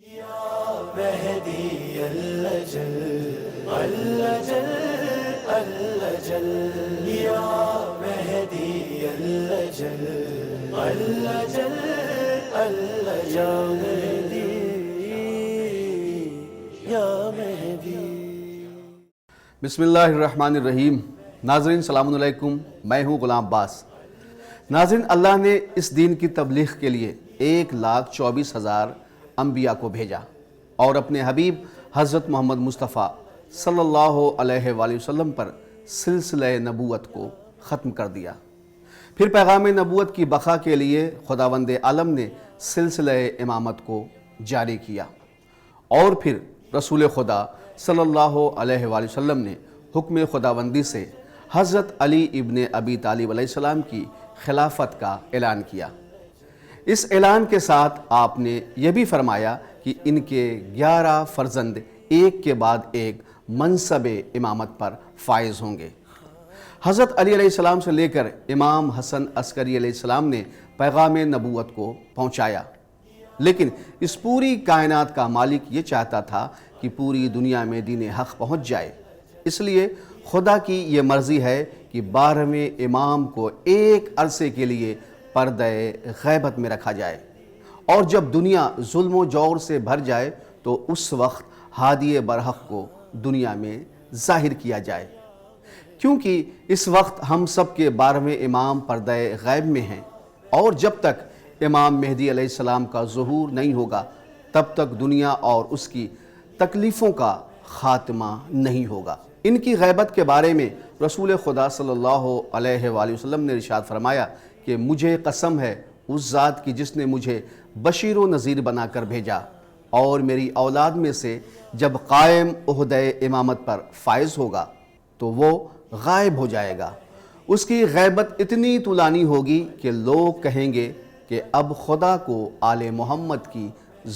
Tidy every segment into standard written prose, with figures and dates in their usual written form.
مهدي اللجل اللجل اللجل يا مهدي اللجل اللجل اللجل يا مهدي يا مهدي बिस्मिल्लाहिर्रहमानिर्रहीम। नाज़रीन सलाम अलैकुम, मैं हूँ ग़ुलाम अब्बास। नाज़रीन, अल्लाह ने इस दीन की तबलीग के लिए 1,24,000 अंबिया को भेजा और अपने हबीब हज़रत मोहम्मद मुस्तफ़ा सल्लल्लाहु अलैहि वसल्लम पर सिलसिले नबूवत को ख़त्म कर दिया। फिर पैगाम नबूवत की बक़ा के लिए खुदावंद आलम ने सिलसिले इमामत को जारी किया और फिर रसूल खुदा सल्लल्लाहु अलैहि वसल्लम ने हुक्म खुदाबंदी से हज़रत अली इब्न अबी तालिब अलैहिस्सलाम की खिलाफत का ऐलान किया। इस ऐलान के साथ आपने यह भी फरमाया कि इनके 11 फ़र्जंद एक के बाद एक मनसब इमामत पर फाइज होंगे। हज़रत अली अलैहिस्सलाम से लेकर इमाम हसन अस्करी अलैहिस्सलाम ने पैगाम नबूवत को पहुँचाया, लेकिन इस पूरी कायनात का मालिक ये चाहता था कि पूरी दुनिया में दीन हक़ पहुँच जाए। इसलिए खुदा की ये मर्ज़ी है कि 12वें इमाम को एक अरसे के लिए पर्दे गैबत में रखा जाए और जब दुनिया जुल्म व जौर से भर जाए तो उस वक्त हादी बरहक़ को दुनिया में ज़ाहिर किया जाए, क्योंकि इस वक्त हम सब के 12वें इमाम पर्दे गैब में हैं और जब तक इमाम मेहदी अलैहिस्सलाम का ज़ुहूर नहीं होगा तब तक दुनिया और उसकी तकलीफ़ों का ख़ात्मा नहीं होगा। इनकी गैबत के बारे में रसूल खुदा सल्लल्लाहु अलैहि वसल्लम ने इरशाद फरमाया कि मुझे कसम है उस ज़ात की जिसने मुझे बशीर व नज़ीर बनाकर भेजा, और मेरी औलाद में से जब कायम उहदे इमामत पर फाइज होगा तो वो गायब हो जाएगा। उसकी गैबत इतनी तुलानी होगी कि लोग कहेंगे कि अब खुदा को आले मोहम्मद की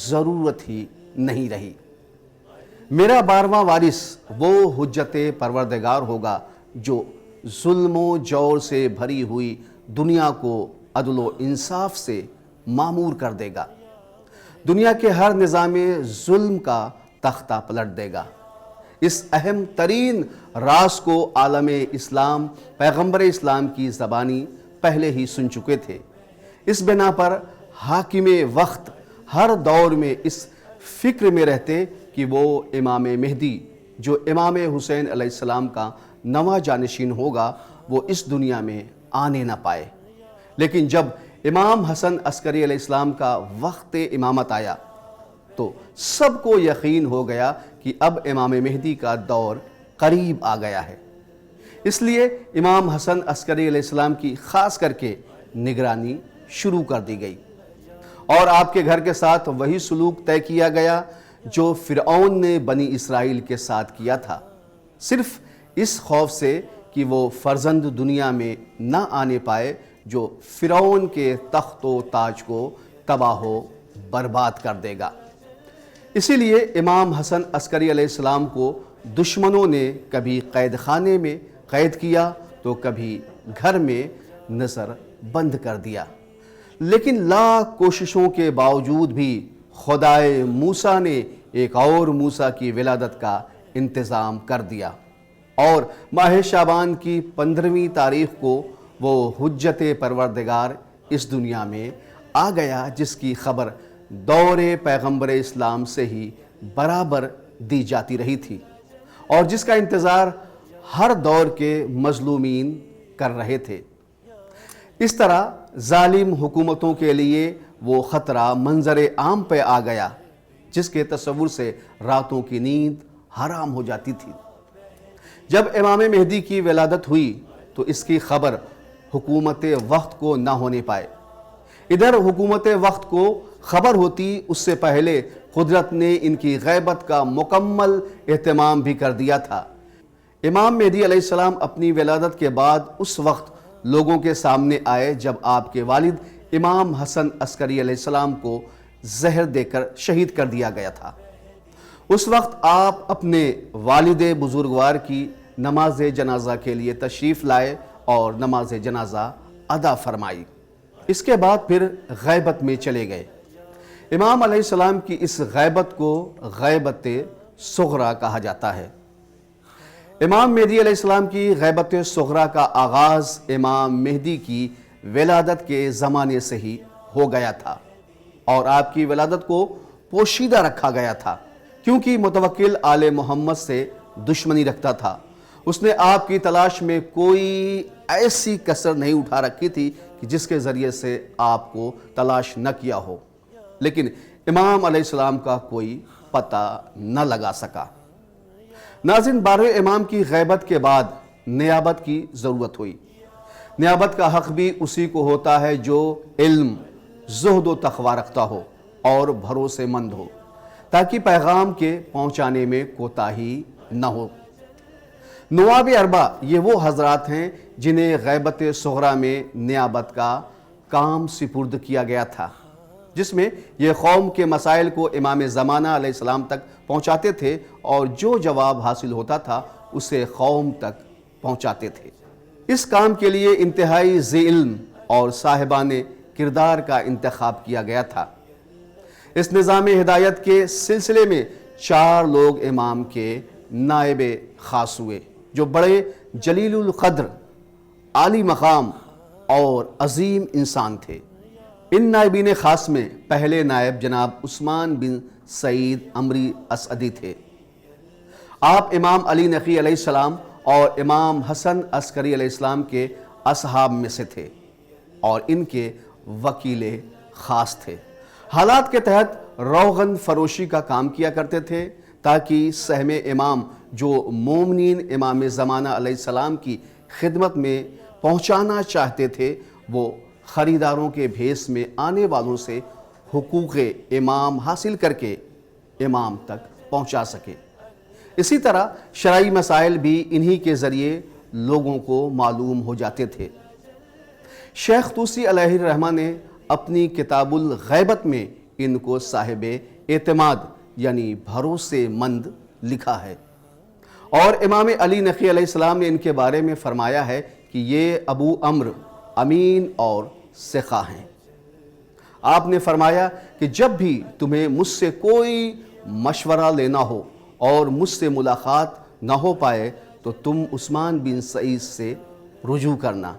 ज़रूरत ही नहीं रही। मेरा 12वां वारिस वो हुज्जत परवरदिगार होगा जो जुल्म व जौर से भरी हुई दुनिया को अदल व इंसाफ से मामूर कर देगा, दुनिया के हर निज़ाम जुल्म का तख्ता पलट देगा। इस अहम तरीन राज को आलम इस्लाम पैगम्बर इस्लाम की ज़बानी पहले ही सुन चुके थे। इस बिना पर हाकिम वक्त हर दौर में इस फ़िक्र में रहते कि वो इमाम मेहदी जो इमाम हुसैन अलैहिस्सलाम का नवा जानशीन होगा वो इस दुनिया में आने ना पाए। लेकिन जब इमाम हसन अस्करी अलैहिस्सलाम का वक्त इमामत आया तो सबको यकीन हो गया कि अब इमाम मेहदी का दौर करीब आ गया है। इसलिए इमाम हसन अस्करी अलैहिस्सलाम की ख़ास करके निगरानी शुरू कर दी गई और आपके घर के साथ वही सलूक तय किया गया जो फ़िरऔन ने बनी इसराइल के साथ किया था, सिर्फ इस खौफ से कि वो फ़र्जंद दुनिया में ना आने पाए जो फ़िरऔन के तख्त व ताज को तबाह व बर्बाद कर देगा। इसीलिए इमाम हसन अस्करी अलैहिस्सलाम को दुश्मनों ने कभी कैद खाने में कैद किया तो कभी घर में नज़र बंद कर दिया, लेकिन लाख कोशिशों के बावजूद भी खुदाए मूसा ने एक और मूसा की विलादत का इंतज़ाम कर दिया और माह शाबान की 15वीं तारीख़ को वो हुज्जत परवरदिगार इस दुनिया में आ गया, जिसकी ख़बर दौरे पैगम्बर इस्लाम से ही बराबर दी जाती रही थी और जिसका इंतज़ार हर दौर के मज़लूमीन कर रहे थे। इस तरह जालिम हुकूमतों के लिए वो ख़तरा मंजर आम पे आ गया जिसके तसव्वुर से रातों की नींद हराम हो जाती थी। जब इमाम मेहदी की विलादत हुई तो इसकी ख़बर हुकूमत वक्त को ना होने पाए। इधर हुकूमत वक्त को ख़बर होती उससे पहले कुदरत ने इनकी गैबत का मुकम्मल एहतमाम भी कर दिया था। इमाम मेहदी अलैहिस्सलाम अपनी विलादत के बाद उस वक्त लोगों के सामने आए जब आपके वालिद इमाम हसन अस्करी अलैहिस्सलाम को जहर देकर शहीद कर दिया गया था। उस वक्त आप अपने वालिद बुजुर्गवार की नमाज जनाजा के लिए तशरीफ़ लाए और नमाज जनाजा अदा फरमाई। इसके बाद फिर गैबत में चले गए। امام علیہ السلام کی اس غیبت کو غیبت صغرا کہا جاتا ہے۔ امام مہدی علیہ السلام کی غیبت صغرا کا آغاز امام مہدی کی ولادت کے زمانے سے ہی ہو گیا تھا، اور آپ کی ولادت کو پوشیدہ رکھا گیا تھا، کیونکہ متوکل آل محمد سے دشمنی رکھتا تھا۔ اس نے آپ کی تلاش میں کوئی ایسی کسر نہیں اٹھا رکھی تھی کہ جس کے ذریعے سے آپ کو تلاش نہ کیا ہو، لیکن امام علیہ السلام کا کوئی پتہ نہ لگا سکا۔ ناظرین، 12ویں امام کی غیبت کے بعد نیابت کی ضرورت ہوئی۔ نیابت کا حق بھی اسی کو ہوتا ہے جو علم، زہد و تقوی رکھتا ہو اور بھروسے مند ہو، تاکہ پیغام کے پہنچانے میں کوتاہی نہ ہو۔ نواب اربع یہ وہ حضرات ہیں جنہیں غیبت صغرا میں نیابت کا کام سپرد کیا گیا تھا، جس میں یہ قوم کے مسائل کو امام زمانہ علیہ السلام تک پہنچاتے تھے، اور جو جواب حاصل ہوتا تھا اسے قوم تک پہنچاتے تھے۔ اس کام کے لیے انتہائی ذی علم اور صاحبان کردار کا انتخاب کیا گیا تھا۔ اس نظام ہدایت کے سلسلے میں 4 لوگ امام کے نائب خاص ہوئے، جو بڑے جلیل القدر، عالی مقام اور عظیم انسان تھے۔ ان نائبین خاص میں پہلے نائب جناب عثمان بن سعید عمری اسعدی تھے۔ آپ امام علی نقی علیہ السلام اور امام حسن عسکری علیہ السلام کے اصحاب میں سے تھے، اور ان کے وکیل خاص تھے۔ حالات کے تحت روغن فروشی کا کام کیا کرتے تھے، تاکہ سہم امام جو مومنین امام زمانہ علیہ السلام کی خدمت میں پہنچانا چاہتے تھے، وہ خریداروں کے بھیس میں آنے والوں سے حقوق امام حاصل کر کے امام تک پہنچا سکے۔ اسی طرح شرعی مسائل بھی انہی کے ذریعے لوگوں کو معلوم ہو جاتے تھے۔ شیخ طوسی علیہ الرحمہ نے اپنی کتاب الغیبت میں ان کو صاحب اعتماد یعنی بھروسے مند لکھا ہے، اور امام علی نقی علیہ السلام نے ان کے بارے میں فرمایا ہے کہ یہ ابو عمرو امین اور ثقہ ہیں۔ آپ نے فرمایا کہ جب بھی تمہیں مجھ سے کوئی مشورہ لینا ہو اور مجھ سے ملاقات نہ ہو پائے تو تم عثمان بن سعید سے رجوع کرنا۔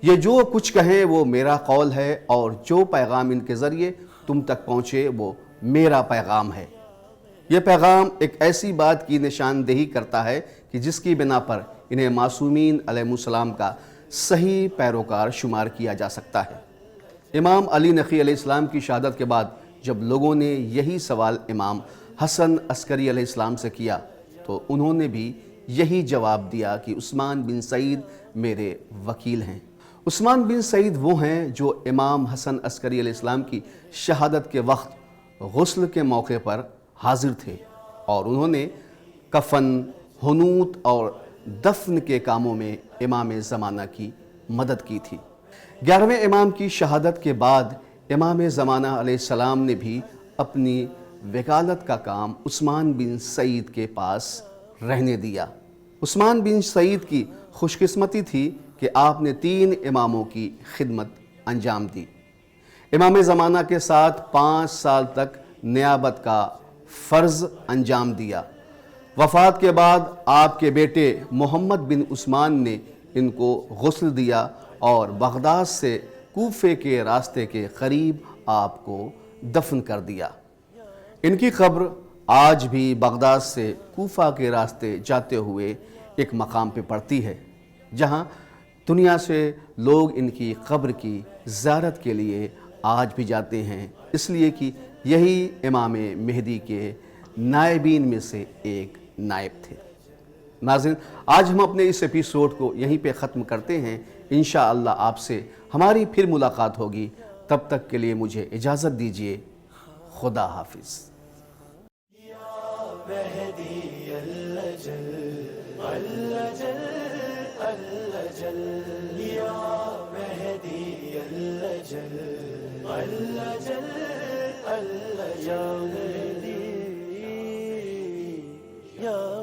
یہ جو کچھ کہیں وہ میرا قول ہے، اور جو پیغام ان کے ذریعے تم تک پہنچے وہ میرا پیغام ہے۔ یہ پیغام ایک ایسی بات کی نشاندہی کرتا ہے کہ جس کی بنا پر انہیں معصومین علیہ السلام کا صحیح پیروکار شمار کیا جا سکتا ہے۔ امام علی نقی علیہ السلام کی شہادت کے بعد جب لوگوں نے یہی سوال امام حسن عسکری علیہ السلام سے کیا تو انہوں نے بھی یہی جواب دیا کہ عثمان بن سعید میرے وکیل ہیں۔ عثمان بن سعید وہ ہیں جو امام حسن عسکری علیہ السلام کی شہادت کے وقت غسل کے موقع پر حاضر تھے، اور انہوں نے کفن، حنوط اور دفن کے کاموں میں امام زمانہ کی مدد کی تھی۔ 11ویں امام کی شہادت کے بعد امام زمانہ علیہ السلام نے بھی اپنی وکالت کا کام عثمان بن سعید کے پاس رہنے دیا۔ عثمان بن سعید کی خوش قسمتی تھی کہ آپ نے 3 اماموں کی خدمت انجام دی۔ امام زمانہ کے ساتھ 5 سال تک نیابت کا فرض انجام دیا۔ وفات کے بعد آپ کے بیٹے محمد بن عثمان نے ان کو غسل دیا اور بغداد سے کوفے کے راستے کے قریب آپ کو دفن کر دیا۔ ان کی قبر آج بھی بغداد سے کوفہ کے راستے جاتے ہوئے ایک مقام پہ پڑتی ہے، جہاں دنیا سے لوگ ان کی قبر کی زیارت کے لیے آج بھی جاتے ہیں، اس لیے کہ یہی امام مہدی کے نائبین میں سے ایک نائب تھے۔ ناظرین، آج ہم اپنے اس ایپیسوڈ کو یہیں پہ ختم کرتے ہیں۔ انشاءاللہ آپ سے ہماری پھر ملاقات ہوگی، تب تک کے لیے مجھے اجازت دیجیے۔ خدا حافظ۔ مہدی اللجل اللجل اللجل یا مہدی اللجل اللجل اللجل یا